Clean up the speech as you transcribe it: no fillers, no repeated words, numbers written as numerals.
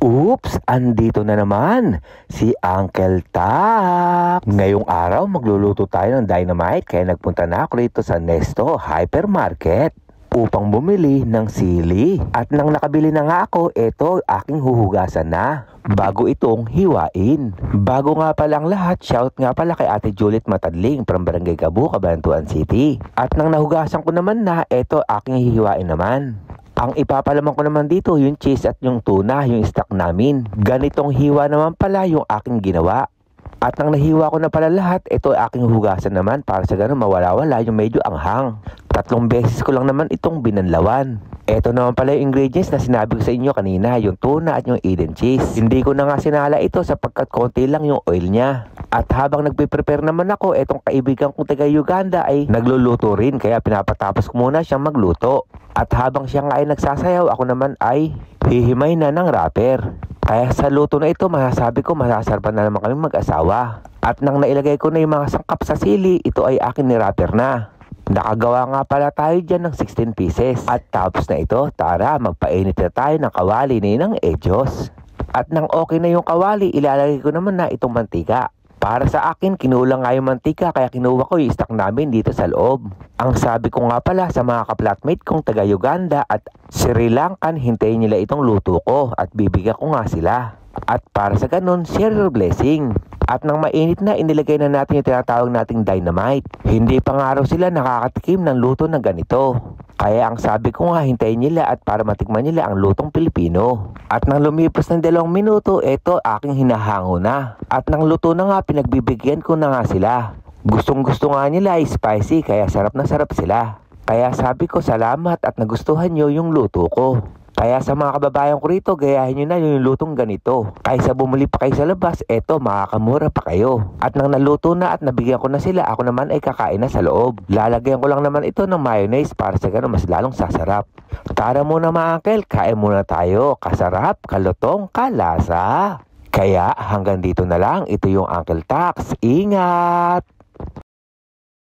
Oops! Andito na naman si Uncle Tak. Ngayong araw magluluto tayo ng dynamite kaya nagpunta na ako rito sa Nesto Hypermarket upang bumili ng sili. At nang nakabili na nga ako, eto aking huhugasan na bago itong hiwain. Bago nga palang lahat, shout nga pala kay Ate Juliet Matadling from Barangay Cabu, Cabanatuan City. At nang nahugasan ko naman na, eto aking hihiwain naman. Ang ipapalaman ko naman dito, yung cheese at yung tuna, yung stock namin. Ganitong hiwa naman pala yung aking ginawa. At nang nahiwa ko na pala lahat, ito aking hugasan naman para sa ganun mawala-wala yung medyo anghang. 3 beses ko lang naman itong binanlawan. Ito naman pala yung ingredients na sinabi ko sa inyo kanina, yung tuna at yung Eden cheese. Hindi ko na nga sinala ito sapagkat konti lang yung oil niya. At habang nagpe-prepare naman ako, etong kaibigan kong taga Uganda ay nagluluto rin, kaya pinapatapos ko muna siyang magluto. At habang siya nga ay nagsasayaw, ako naman ay hihimay na ng wrapper. Kaya sa luto na ito, masasabi ko masasarpan na naman kami mag-asawa. At nang nailagay ko na yung mga sangkap sa sili, ito ay akin ni wrapper na. Nakagawa nga pala tayo dyan ng 16 pieces. At tapos na ito, tara magpainit na tayo ng kawali ni ng Diyos. At nang okay na yung kawali, ilalagay ko naman na itong mantika. Para sa akin, kinulang nga yung mantika kaya kinuha ko yung stock namin dito sa loob. Ang sabi ko nga pala sa mga ka-flatmate kong taga Uganda at Sri Lankan, hintayin nila itong luto ko at bibigyan ko nga sila. At para sa ganun, share your blessing. At nang mainit na, inilagay na natin yung tinatawag nating dynamite. Hindi pa nga raw sila nakakatikim ng luto na ganito. Kaya ang sabi ko nga, hintayin nila at para matikman nila ang lutong Pilipino. At nang lumipas ng 2 minuto, eto aking hinahango na. At nang luto na nga, pinagbibigyan ko na nga sila. Gustong gusto nga nila ay spicy kaya sarap na sarap sila. Kaya sabi ko salamat at nagustuhan nyo yung luto ko. Kaya sa mga kababayan ko rito, gayahin nyo na yung lutong ganito. Kaysa bumili pa kayo sa labas, eto makakamura pa kayo. At nang naluto na at nabigyan ko na sila, ako naman ay kakain na sa loob. Lalagyan ko lang naman ito ng mayonnaise para sa ganun mas lalong sasarap. Tara muna mga uncle, kain muna tayo. Kasarap, kalutong, kalasa. Kaya hanggang dito na lang, ito yung Uncle Tax. Ingat!